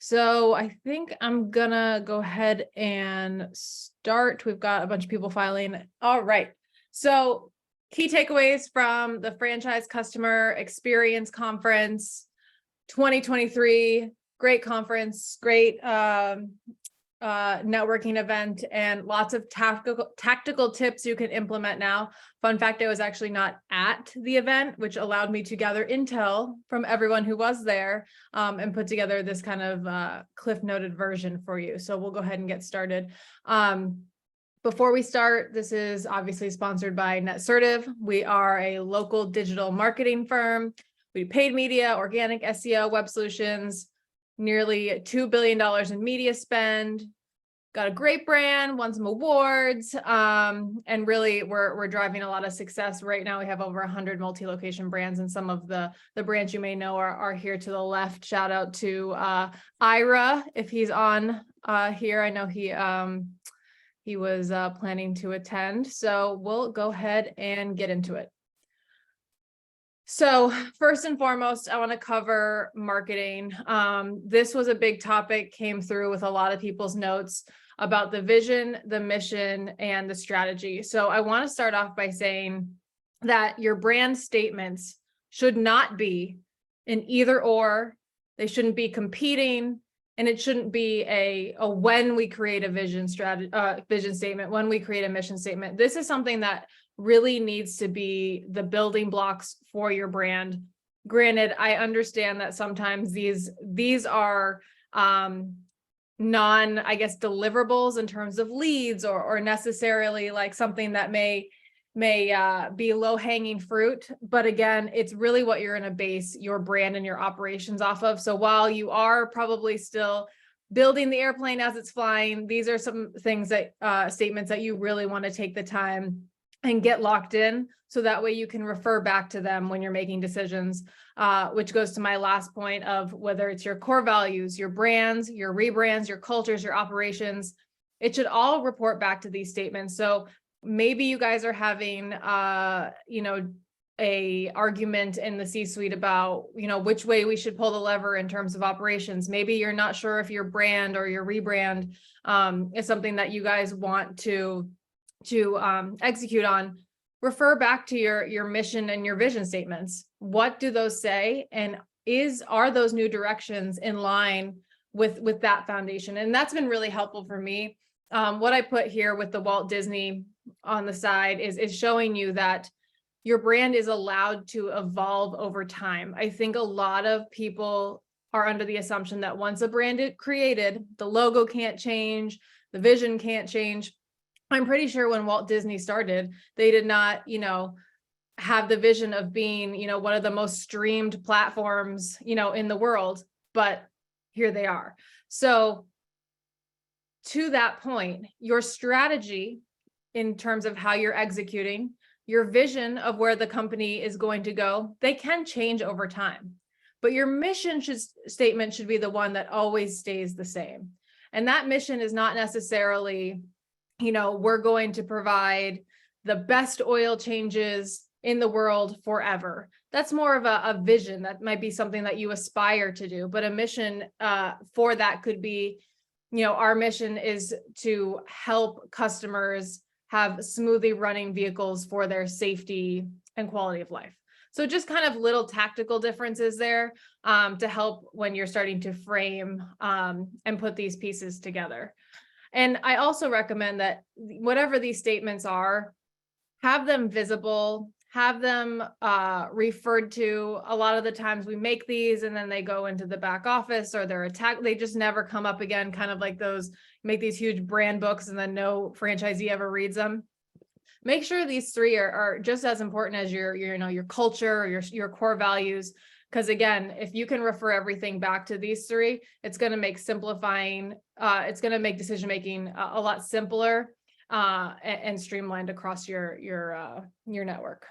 So I think I'm gonna go ahead and start. We've got a bunch of people filing. All right. So key takeaways from the Franchise Customer Experience Conference 2023. Great conference, great networking event, and lots of tactical tips you can implement now. Fun fact, I was actually not at the event, which allowed me to gather intel from everyone who was there and put together this kind of cliff noted version for you. So we'll go ahead and get started. Before we start, this is obviously sponsored by Netsertive. We are a local digital marketing firm. We do paid media, organic SEO, web solutions, nearly $2 billion in media spend, got a great brand, won some awards, and really we're driving a lot of success. Right now we have over 100 multi-location brands, and some of the brands you may know are here to the left. Shout out to Ira if he's on here. I know he was planning to attend, so we'll go ahead and get into it. So first and foremost, I want to cover marketing. This was a big topic, came through with a lot of people's notes about the vision, the mission, and the strategy. So I want to start off by saying that your brand statements should not be an either or. They shouldn't be competing, and it shouldn't be a when we create a vision statement, when we create a mission statement. This is something that really needs to be the building blocks for your brand. Granted, I understand that sometimes these are non, I guess, deliverables in terms of leads or necessarily like something that may be low-hanging fruit. But again, it's really what you're going to base your brand and your operations off of. So while you are probably still building the airplane as it's flying, these are some things that statements that you really want to take the time and get locked in, so that way you can refer back to them when you're making decisions, which goes to my last point of whether it's your core values, your brands, your rebrands, your cultures, your operations, it should all report back to these statements. So maybe you guys are having, a argument in the C-suite about, which way we should pull the lever in terms of operations. Maybe you're not sure if your brand or your rebrand is something that you guys want to execute on. Refer back to your mission and your vision statements. What do those say? And are those new directions in line with that foundation? And that's been really helpful for me. What I put here with the Walt Disney on the side is showing you that your brand is allowed to evolve over time. I think a lot of people are under the assumption that once a brand is created, the logo can't change, the vision can't change. I'm pretty sure when Walt Disney started, they did not, have the vision of being, one of the most streamed platforms, in the world, but here they are. So to that point, your strategy in terms of how you're executing, your vision of where the company is going to go, they can change over time, but your mission statement should be the one that always stays the same. And that mission is not necessarily, we're going to provide the best oil changes in the world forever. That's more of a vision. That might be something that you aspire to do, but a mission for that could be, our mission is to help customers have smoothly running vehicles for their safety and quality of life. So just kind of little tactical differences there to help when you're starting to frame and put these pieces together. And I also recommend that whatever these statements are, have them visible, have them referred to. A lot of the times we make these and then they go into the back office or they're attacked. They just never come up again, kind of like those, make these huge brand books and then no franchisee ever reads them. Make sure these three are just as important as your culture or your core values. Because again, if you can refer everything back to these three, it's going to make simplifying, it's going to make decision-making a lot simpler and streamlined across your network.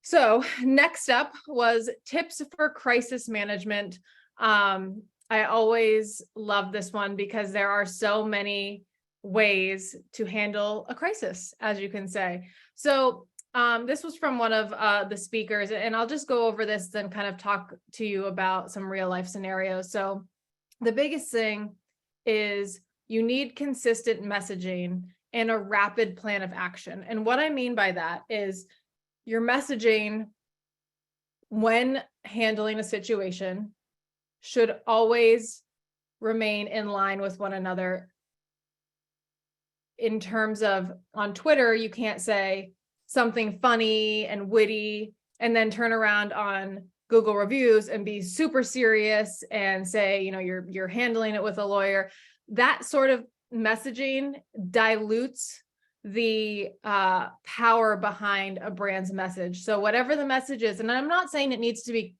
So next up was tips for crisis management. I always love this one because there are so many ways to handle a crisis, as you can say. So this was from one of the speakers, and I'll just go over this and kind of talk to you about some real life scenarios. So the biggest thing is you need consistent messaging and a rapid plan of action. And what I mean by that is your messaging when handling a situation should always remain in line with one another. In terms of on Twitter, you can't say something funny and witty and then turn around on Google reviews and be super serious and say, you're handling it with a lawyer. That sort of messaging dilutes the power behind a brand's message. So whatever the message is, and I'm not saying it needs to be,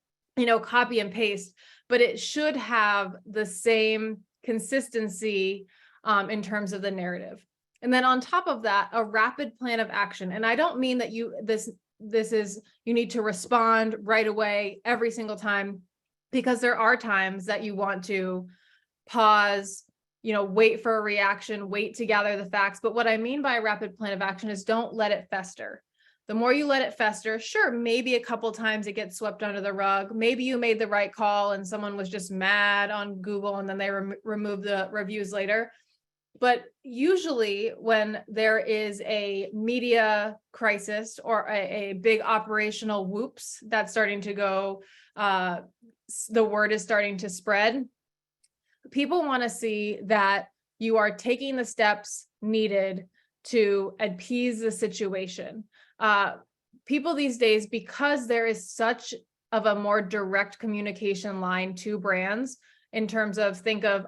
copy and paste, but it should have the same consistency in terms of the narrative. And then on top of that, a rapid plan of action. And I don't mean that you need to respond right away every single time, because there are times that you want to pause, wait for a reaction, wait to gather the facts. But what I mean by a rapid plan of action is don't let it fester. The more you let it fester, sure, maybe a couple times it gets swept under the rug. Maybe you made the right call and someone was just mad on Google and then they removed the reviews later. But usually when there is a media crisis or a big operational whoops that's starting to go, the word is starting to spread, people want to see that you are taking the steps needed to appease the situation. People these days, because there is such of a more direct communication line to brands, in terms of,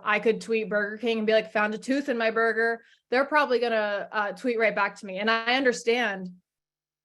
I could tweet Burger King and be like, found a tooth in my burger. They're probably going to tweet right back to me. And I understand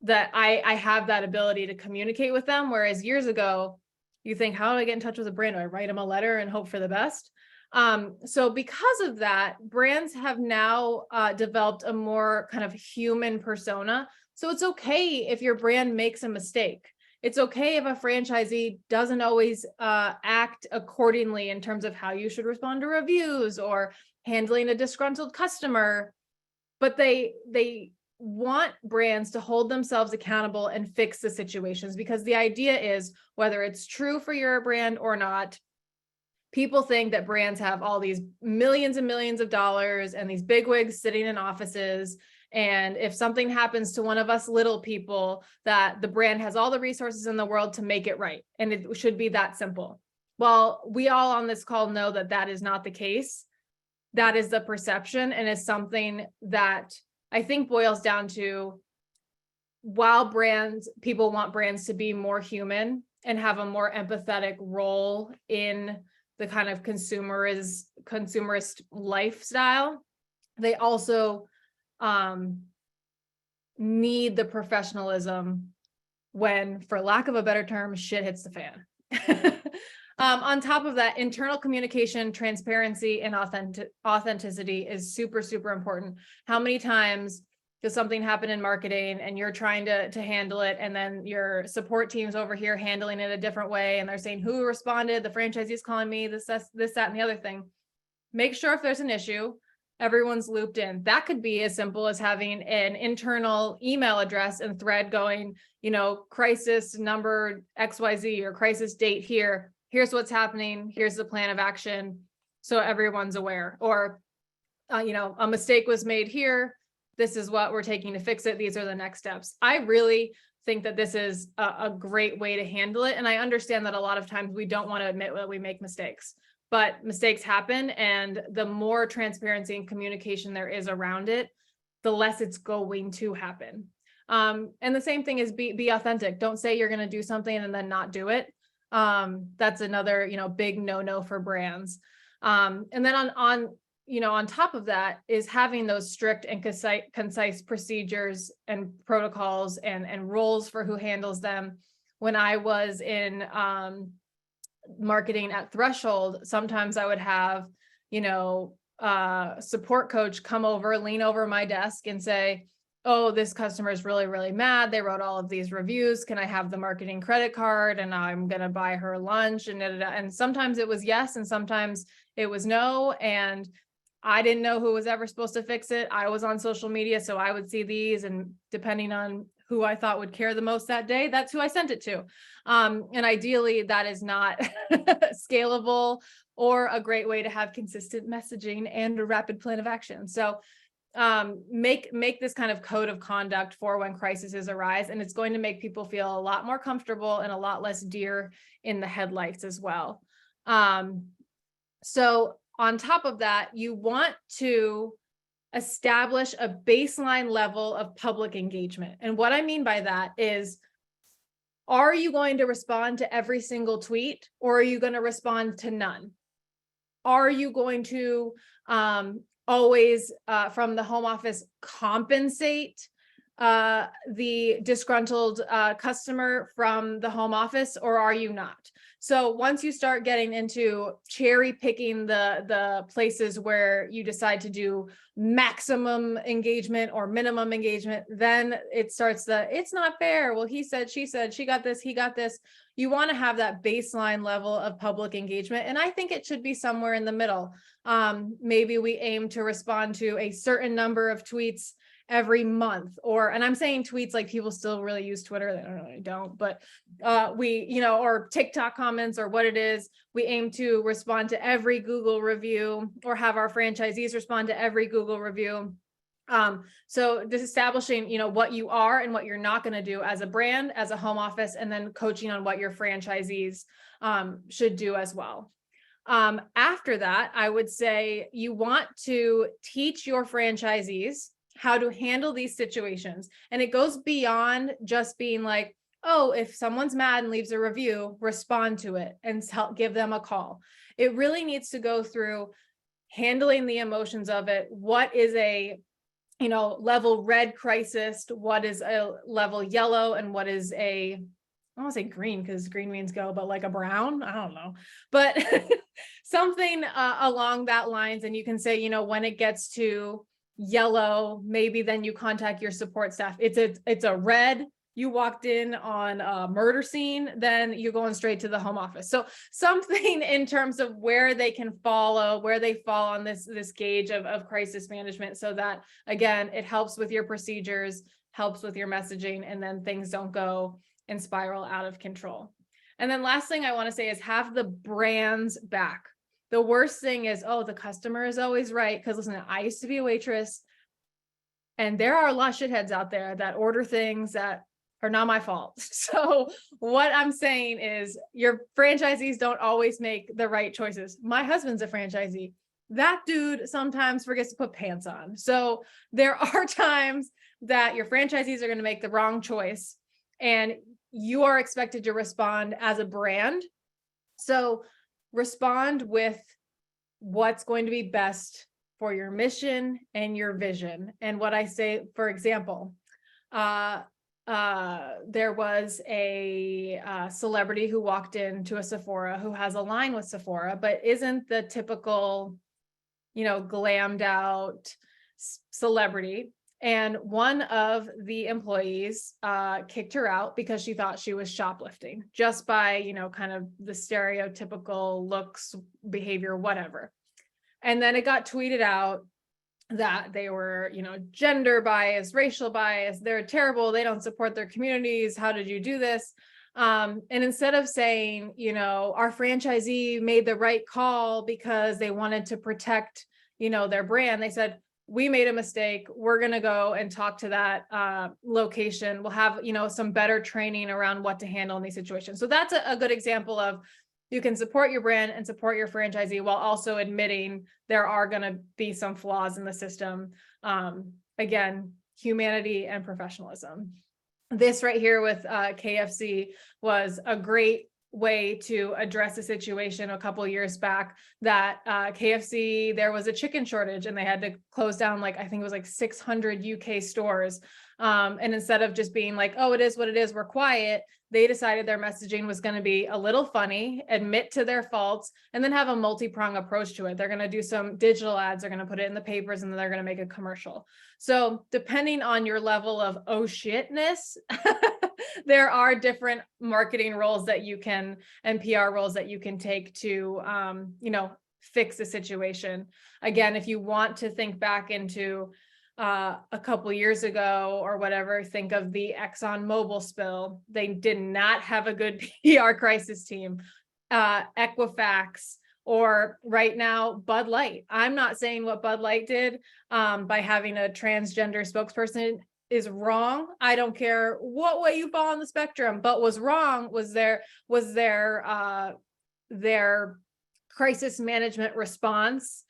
that I have that ability to communicate with them. Whereas years ago, you think, how do I get in touch with a brand? Do I write them a letter and hope for the best? So because of that, brands have now developed a more kind of human persona. So it's okay if your brand makes a mistake. It's okay if a franchisee doesn't always act accordingly in terms of how you should respond to reviews or handling a disgruntled customer, but they want brands to hold themselves accountable and fix the situations, because the idea is, whether it's true for your brand or not, people think that brands have all these millions and millions of dollars and these bigwigs sitting in offices. And if something happens to one of us little people, that the brand has all the resources in the world to make it right. And it should be that simple. Well, we all on this call know that that is not the case. That is the perception, and is something that I think boils down to, while people want brands to be more human and have a more empathetic role in the kind of consumerist lifestyle, they also need the professionalism when, for lack of a better term, shit hits the fan. On top of that, internal communication, transparency, and authenticity is super, super important. How many times does something happen in marketing and you're trying to handle it, and then your support team's over here handling it a different way, and they're saying, who responded? The franchisee's calling me, this, that, and the other thing. Make sure if there's an issue, everyone's looped in. That could be as simple as having an internal email address and thread going, crisis number XYZ or crisis date here. Here's what's happening. Here's the plan of action. So everyone's aware. Or, a mistake was made here. This is what we're taking to fix it. These are the next steps. I really think that this is a great way to handle it. And I understand that a lot of times we don't want to admit that we make mistakes. But mistakes happen, and the more transparency and communication there is around it, the less it's going to happen. And the same thing is be authentic. Don't say you're going to do something and then not do it. That's another, big no-no for brands. And then on top of that is having those strict and concise procedures and protocols and rules for who handles them. When I was in marketing at Threshold, sometimes I would have, support coach come over, lean over my desk and say, oh, this customer is really, really mad. They wrote all of these reviews. Can I have the marketing credit card? And I'm going to buy her lunch. And sometimes it was yes. And sometimes it was no. And I didn't know who was ever supposed to fix it. I was on social media, so I would see these, and depending on who I thought would care the most that day, that's who I sent it to. And ideally that is not scalable or a great way to have consistent messaging and a rapid plan of action. So make this kind of code of conduct for when crises arise, and it's going to make people feel a lot more comfortable and a lot less deer in the headlights as well. So on top of that, you want to establish a baseline level of public engagement. And what I mean by that is, are you going to respond to every single tweet, or are you going to respond to none? Are you going to always from the home office compensate the disgruntled customer from the home office, or are you not? So once you start getting into cherry picking the places where you decide to do maximum engagement or minimum engagement, then it starts it's not fair. Well, he said, she said, she got this, he got this. You want to have that baseline level of public engagement. And I think it should be somewhere in the middle. Maybe we aim to respond to a certain number of tweets every month, and I'm saying tweets like people still really use Twitter. They don't really don't, but or TikTok comments or what it is. We aim to respond to every Google review, or have our franchisees respond to every Google review. So just establishing, what you are and what you're not going to do as a brand, as a home office, and then coaching on what your franchisees should do as well. After that, I would say you want to teach your franchisees how to handle these situations. And it goes beyond just being like, oh, if someone's mad and leaves a review, respond to it and give them a call. It really needs to go through handling the emotions of it. What is a level red crisis? What is a level yellow? And what is I don't want to say green, because green means go, but like a brown, I don't know, but something along that lines. And you can say, when it gets to yellow, maybe then you contact your support staff. It's a red, you walked in on a murder scene, then you're going straight to the home office. So something in terms of where they can follow, where they fall on this gauge of crisis management, so that, again, it helps with your procedures, helps with your messaging, and then things don't go and spiral out of control. And then last thing I want to say is have the brands back. The worst thing is, the customer is always right. Because listen, I used to be a waitress, and there are a lot of shitheads out there that order things that are not my fault. So what I'm saying is, your franchisees don't always make the right choices. My husband's a franchisee. That dude sometimes forgets to put pants on. So there are times that your franchisees are going to make the wrong choice, and you are expected to respond as a brand. So respond with what's going to be best for your mission and your vision. And what I say, for example, there was a celebrity who walked into a Sephora who has a line with Sephora, but isn't the typical, glammed out celebrity. And one of the employees kicked her out because she thought she was shoplifting, just by, kind of the stereotypical looks, behavior, whatever. And then it got tweeted out that they were, gender bias, racial bias, they're terrible, they don't support their communities, how did you do this? And instead of saying, our franchisee made the right call because they wanted to protect, their brand, they said, we made a mistake. We're going to go and talk to that location. We'll have, some better training around what to handle in these situations. So that's a good example of, you can support your brand and support your franchisee while also admitting there are going to be some flaws in the system. Again, humanity and professionalism. This right here with KFC was a great way to address a situation a couple of years back that KFC, there was a chicken shortage and they had to close down, I think it was 600 UK stores. And instead of just being like, oh, it is what it is, we're quiet, they decided their messaging was going to be a little funny, admit to their faults, and then have a multi-pronged approach to it. They're going to do some digital ads, they're going to put it in the papers, and then they're going to make a commercial. So depending on your level of oh shitness, there are different marketing roles that you can, and PR roles that you can take to, fix the situation. Again, if you want to think back into a couple years ago or whatever, think of the Exxon Mobil spill. They did not have a good PR crisis team. Equifax, or right now, Bud Light. I'm not saying what Bud Light did by having a transgender spokesperson is wrong. I don't care what way you fall on the spectrum, but was wrong was their crisis management response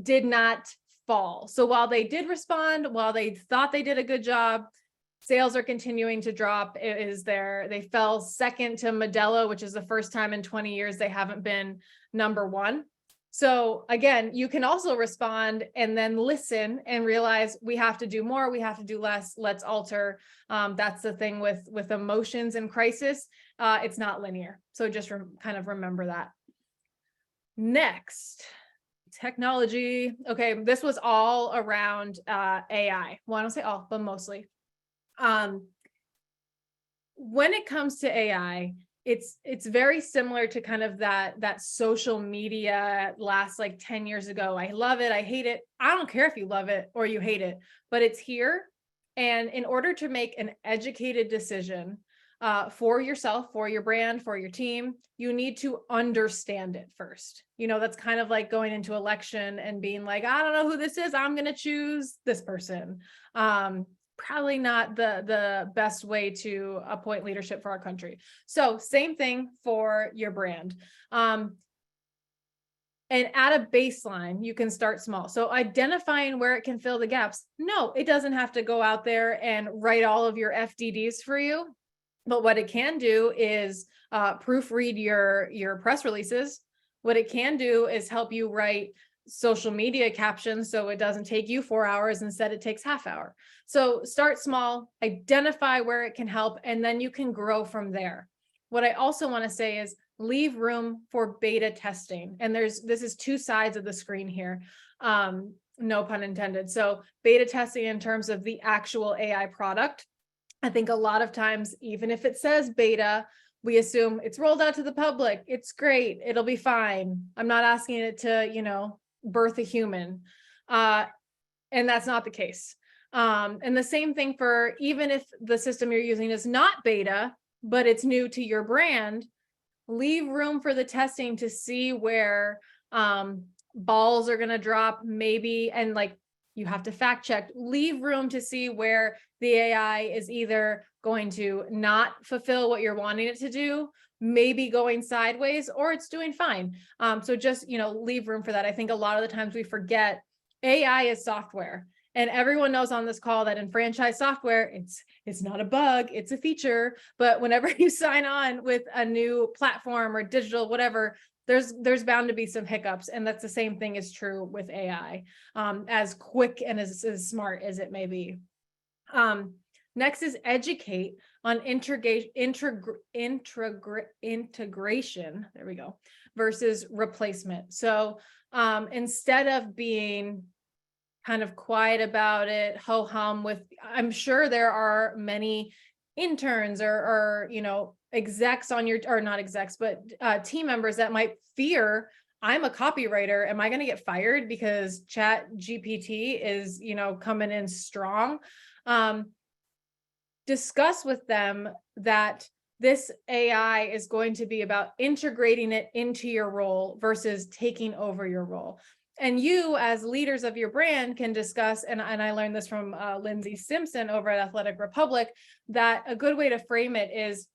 did not fall. So while they did respond, while they thought they did a good job, sales are continuing to drop. They fell second to Modelo, which is the first time in 20 years they haven't been number one. So again, you can also respond and then listen and realize we have to do more, we have to do less, let's alter. That's the thing with emotions and crisis. It's not linear. So just kind of remember that. Next, technology. Okay, this was all around AI. Well, I don't say all, but mostly. When it comes to AI, it's very similar to kind of that social media last like 10 years ago. I love it, I hate it. I don't care if you love it or you hate it, but it's here. And in order to make an educated decision for yourself, for your brand, for your team, you need to understand it first. That's kind of like going into election and being like, I don't know who this is, I'm going to choose this person. Probably not the best way to appoint leadership for our country. So same thing for your brand. And at a baseline, you can start small. So identifying where it can fill the gaps. No, it doesn't have to go out there and write all of your FDDs for you. But what it can do is proofread your press releases. What it can do is help you write social media captions so it doesn't take you 4 hours, instead it takes half hour. So start small, identify where it can help, and then you can grow from there. What I also want to say is leave room for beta testing. And this is two sides of the screen here. No pun intended. So beta testing in terms of the actual AI product. I think a lot of times, even if it says beta, we assume it's rolled out to the public. It's great. It'll be fine. I'm not asking it to, birth a human. And that's not the case. And the same thing for even if the system you're using is not beta, but it's new to your brand, leave room for the testing to see where balls are going to drop maybe. And like, you have to fact check, leave room to see where the AI is either going to not fulfill what you're wanting it to do, maybe going sideways, or it's doing fine. So just, leave room for that. I think a lot of the times we forget AI is software, and everyone knows on this call that in franchise software, it's not a bug, it's a feature. But whenever you sign on with a new platform or digital, whatever, there's bound to be some hiccups. And that's the same thing is true with AI, as quick and as smart as it may be. Next is educate on integration, there we go, versus replacement. So instead of being kind of quiet about it, ho-hum with, I'm sure there are many interns or execs on your, or not execs, but team members that might fear, I'm a copywriter, am I going to get fired because Chat GPT is, coming in strong? Discuss with them that this AI is going to be about integrating it into your role versus taking over your role. And you as leaders of your brand can discuss, and I learned this from Lindsay Simpson over at Athletic Republic, that a good way to frame it is,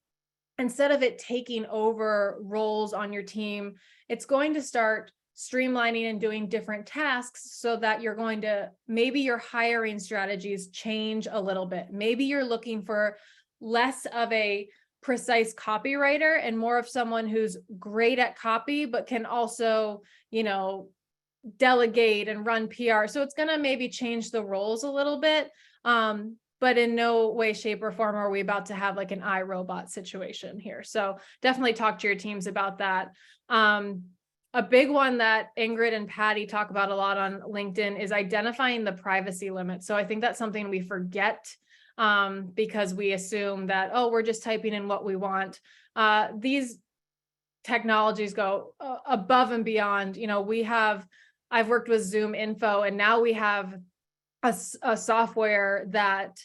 instead of it taking over roles on your team, it's going to start streamlining and doing different tasks so that you're going to, maybe your hiring strategies change a little bit. Maybe you're looking for less of a precise copywriter and more of someone who's great at copy, but can also, delegate and run PR. So it's going to maybe change the roles a little bit. But in no way, shape, or form are we about to have like an iRobot situation here. So definitely talk to your teams about that. A big one that Ingrid and Patty talk about a lot on LinkedIn is identifying the privacy limit. So I think that's something we forget because we assume that, we're just typing in what we want. These technologies go above and beyond. I've worked with Zoom Info, and now we have a software that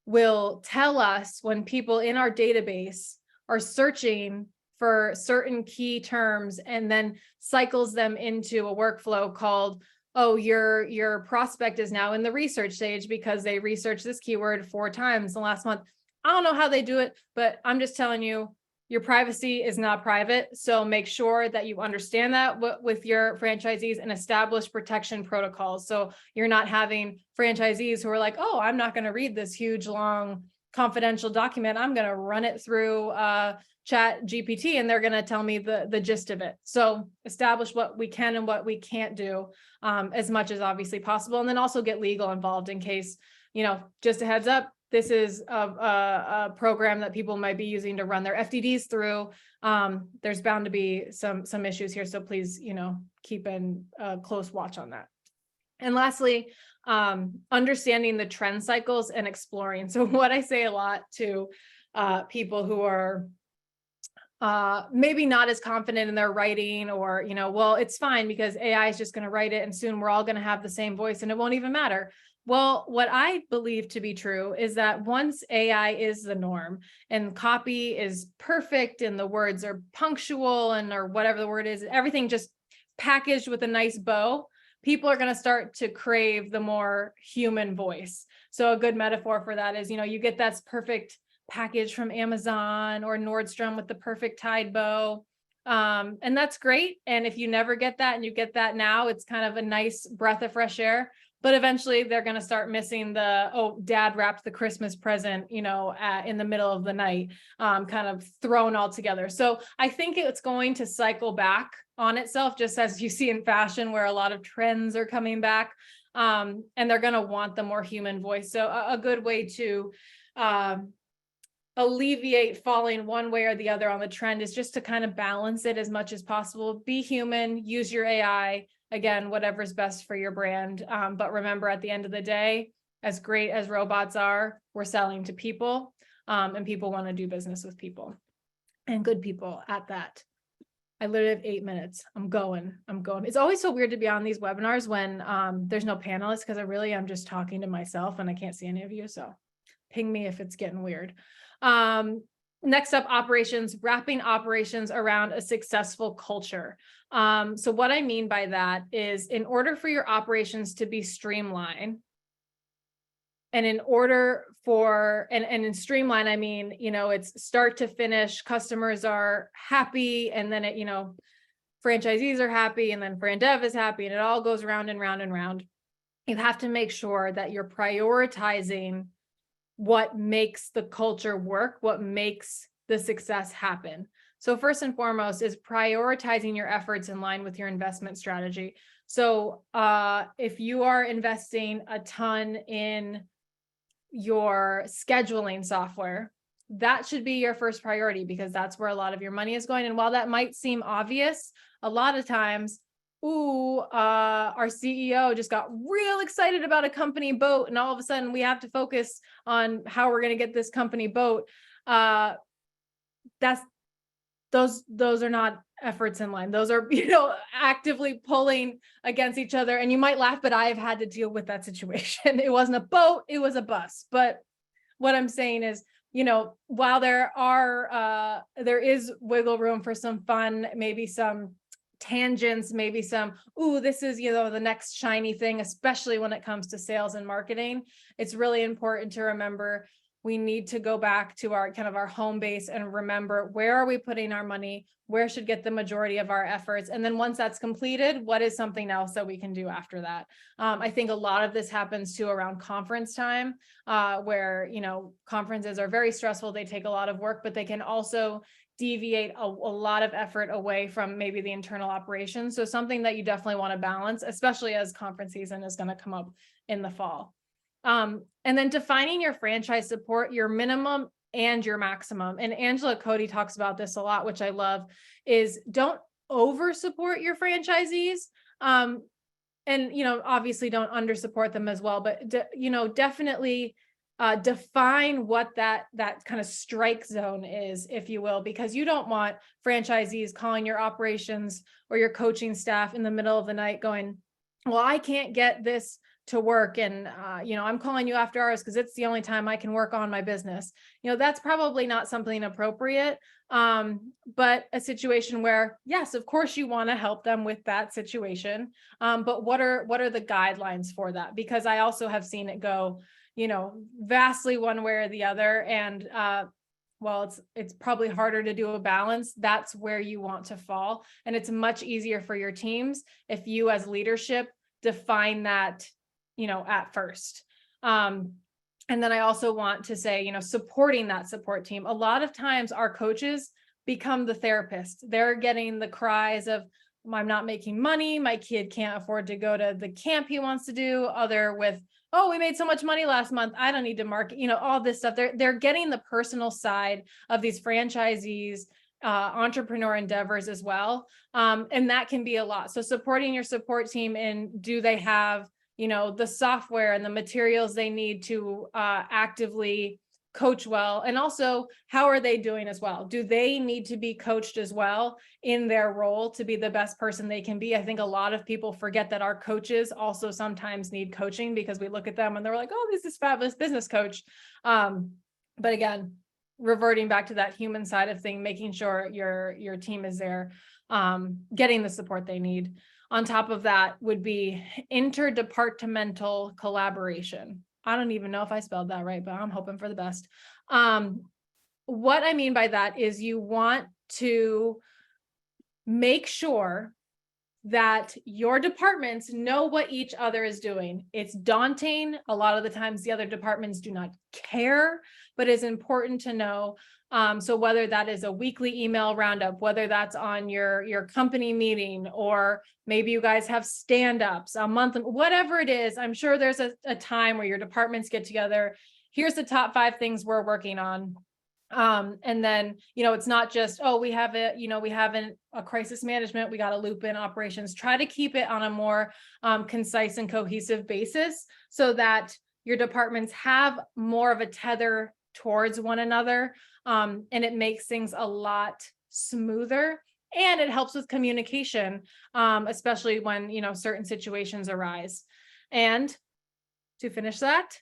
will tell us when people in our database are searching for certain key terms and then cycles them into a workflow called, oh, your prospect is now in the research stage because they researched this keyword 4 times in the last month. I don't know how they do it, but I'm just telling you, your privacy is not private. So make sure that you understand that with your franchisees and establish protection protocols. So you're not having franchisees who are like, oh, I'm not going to read this huge, long, confidential document. I'm going to run it through Chat GPT and they're going to tell me the gist of it. So establish what we can and what we can't do as much as obviously possible. And then also get legal involved in case, just a heads up, this is a program that people might be using to run their FDDs through. There's bound to be some issues here. So please, keep in close watch on that. And lastly, understanding the trend cycles and exploring. So what I say a lot to people who are maybe not as confident in their writing or, well, it's fine because AI is just going to write it and soon we're all going to have the same voice and it won't even matter. Well, what I believe to be true is that once AI is the norm and copy is perfect and the words are punctual and or whatever the word is, everything just packaged with a nice bow, people are going to start to crave the more human voice. So a good metaphor for that is, you get that perfect package from Amazon or Nordstrom with the perfect tied bow. And that's great. And if you never get that and you get that now, it's kind of a nice breath of fresh air. But eventually they're going to start missing the, oh, dad wrapped the Christmas present, in the middle of the night, kind of thrown all together. So I think it's going to cycle back on itself, just as you see in fashion, where a lot of trends are coming back, and they're going to want the more human voice. So a good way to alleviate falling one way or the other on the trend is just to kind of balance it as much as possible. Be human, use your AI. Again, whatever's best for your brand. But remember, at the end of the day, as great as robots are, we're selling to people, and people want to do business with people and good people at that. I literally have 8 minutes. I'm going. It's always so weird to be on these webinars when there's no panelists because I'm just talking to myself and I can't see any of you. So ping me if it's getting weird. Next up, operations, wrapping operations around a successful culture. So what I mean by that is in order for your operations to be streamlined, and in order for, and in streamline, I mean, it's start to finish, customers are happy, and then it, franchisees are happy, and then Fran Dev is happy, and it all goes round and round and round. You have to make sure that you're prioritizing what makes the culture work, what makes the success happen. So first and foremost is prioritizing your efforts in line with your investment strategy. So if you are investing a ton in your scheduling software, that should be your first priority because that's where a lot of your money is going. And while that might seem obvious, a lot of times, our CEO just got real excited about a company boat, and all of a sudden we have to focus on how we're going to get this company boat. Those are not efforts in line. Those are, actively pulling against each other. And you might laugh, but I have had to deal with that situation. It wasn't a boat, it was a bus. But what I'm saying is, while there is wiggle room for some fun, maybe some tangents, maybe some, this is, the next shiny thing, especially when it comes to sales and marketing. It's really important to remember we need to go back to our kind of our home base and remember, where are we putting our money? Where should get the majority of our efforts? And then once that's completed, what is something else that we can do after that? I think a lot of this happens too around conference time, where, conferences are very stressful. They take a lot of work, but they can also deviate a lot of effort away from maybe the internal operations. So something that you definitely want to balance, especially as conference season is going to come up in the fall. And then defining your franchise support, your minimum and your maximum. And Angela Cody talks about this a lot, which I love, is don't over support your franchisees. And, obviously don't under support them as well, but, definitely define what that kind of strike zone is, if you will, because you don't want franchisees calling your operations or your coaching staff in the middle of the night going, well, I can't get this to work, and I'm calling you after hours because it's the only time I can work on my business. That's probably not something appropriate. But a situation where, yes, of course you want to help them with that situation. But what are the guidelines for that? Because I also have seen it go, vastly one way or the other. And well, it's probably harder to do a balance. That's where you want to fall. And it's much easier for your teams if you as leadership define that, at first. And then I also want to say, supporting that support team. A lot of times our coaches become the therapist. They're getting the cries of, I'm not making money. My kid can't afford to go to the camp he wants to do. Other with, oh, we made so much money last month, I don't need to market, all this stuff. They're getting the personal side of these franchisees, entrepreneur endeavors as well. And that can be a lot. So supporting your support team, and do they have, the software and the materials they need to actively coach well? And also, how are they doing as well? Do they need to be coached as well in their role to be the best person they can be? I think a lot of people forget that our coaches also sometimes need coaching, because we look at them and they're like, oh, this is fabulous business coach. But again, reverting back to that human side of thing, making sure your team is there, getting the support they need. On top of that would be interdepartmental collaboration. I don't even know if I spelled that right, but I'm hoping for the best. What I mean by that is you want to make sure that your departments know what each other is doing. It's daunting. A lot of the times the other departments do not care, but it's important to know. So whether that is a weekly email roundup, whether that's on your company meeting, or maybe you guys have stand-ups a month, whatever it is, I'm sure there's a time where your departments get together. Here's the top 5 things we're working on. And then, it's not just, oh, we have a crisis management, we got to loop in operations. Try to keep it on a more concise and cohesive basis, so that your departments have more of a tether towards one another. And it makes things a lot smoother, and it helps with communication, especially when, certain situations arise. And to finish that,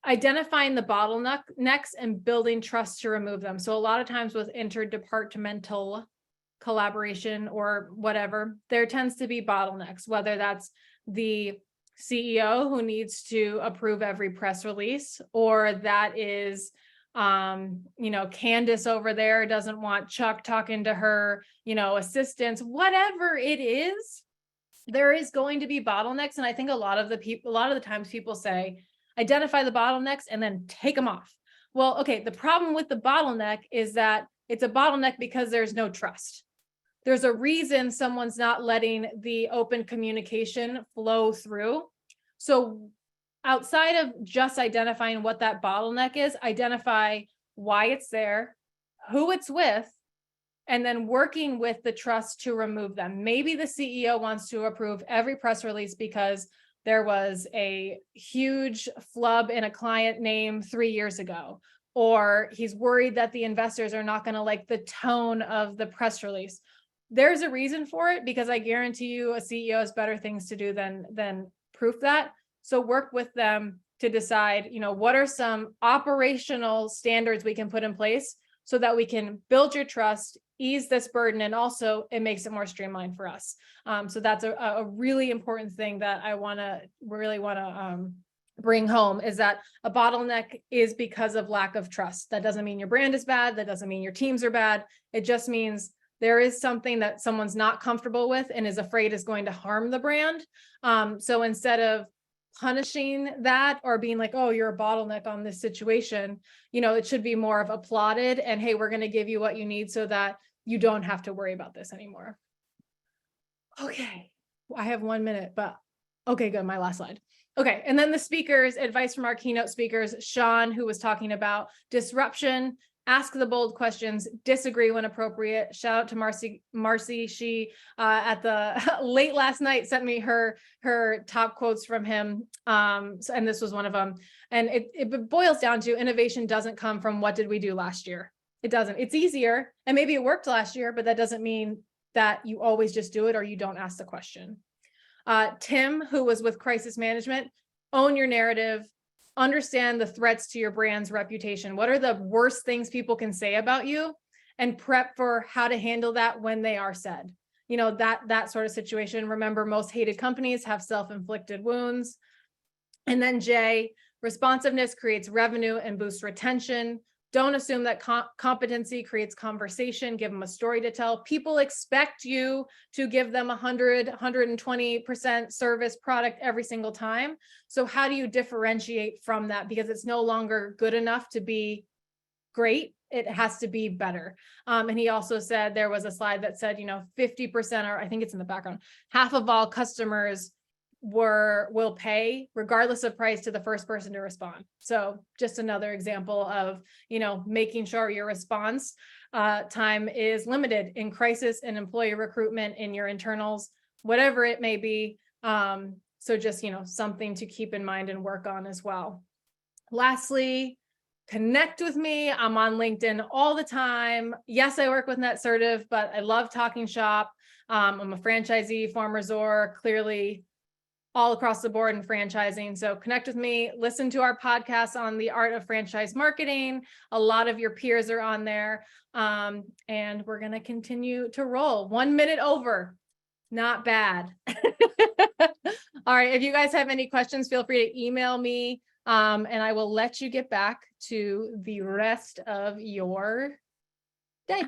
identifying the bottlenecks and building trust to remove them. So a lot of times with interdepartmental collaboration or whatever, there tends to be bottlenecks, whether that's the CEO who needs to approve every press release, or that is, Candace over there doesn't want Chuck talking to her, assistants, whatever it is, there is going to be bottlenecks. And I think a lot of the times people say, identify the bottlenecks and then take them off. Well, okay, the problem with the bottleneck is that it's a bottleneck because there's no trust. There's a reason someone's not letting the open communication flow through. So outside of just identifying what that bottleneck is, identify why it's there, who it's with, and then working with the trust to remove them. Maybe the CEO wants to approve every press release because there was a huge flub in a client name 3 years ago, or he's worried that the investors are not going to like the tone of the press release. There's a reason for it, because I guarantee you a CEO has better things to do than proof that. So work with them to decide, what are some operational standards we can put in place so that we can build your trust, ease this burden, and also it makes it more streamlined for us. So that's a really important thing that I really want to bring home, is that a bottleneck is because of lack of trust. That doesn't mean your brand is bad. That doesn't mean your teams are bad. It just means there is something that someone's not comfortable with and is afraid is going to harm the brand. So instead of punishing that or being like, oh, you're a bottleneck on this situation, it should be more of applauded and, hey, we're going to give you what you need so that you don't have to worry about this anymore. Okay, I have 1 minute, but okay, good. My last slide. Okay, and then the speakers, advice from our keynote speakers, Sean, who was talking about disruption, ask the bold questions, disagree when appropriate. Shout out to Marcy. She at the late last night sent me her top quotes from him. And this was one of them. And it boils down to innovation doesn't come from what did we do last year? It doesn't. It's easier. And maybe it worked last year, but that doesn't mean that you always just do it or you don't ask the question. Tim, who was with crisis management, own your narrative, understand the threats to your brand's reputation. What are the worst things people can say about you, and prep for how to handle that when they are said. That sort of situation. Remember, most hated companies have self-inflicted wounds. And then J, responsiveness creates revenue and boosts retention. Don't assume that competency creates conversation. Give them a story to tell. People expect you to give them 100, 120% service product every single time. So how do you differentiate from that? Because it's no longer good enough to be great. It has to be better. And he also said, there was a slide that said, 50%, or I think it's in the background, half of all customers will pay regardless of price to the first person to respond. So just another example of, making sure your response time is limited in crisis and employee recruitment, in your internals, whatever it may be. So just, something to keep in mind and work on as well. Lastly, connect with me. I'm on LinkedIn all the time. Yes, I work with Netsertive, but I love talking shop. I'm a franchisee, farmersor, clearly all across the board in franchising. So connect with me, listen to our podcast on the art of franchise marketing. A lot of your peers are on there. And we're going to continue to roll. 1 minute over. Not bad. All right. If you guys have any questions, feel free to email me. And I will let you get back to the rest of your day.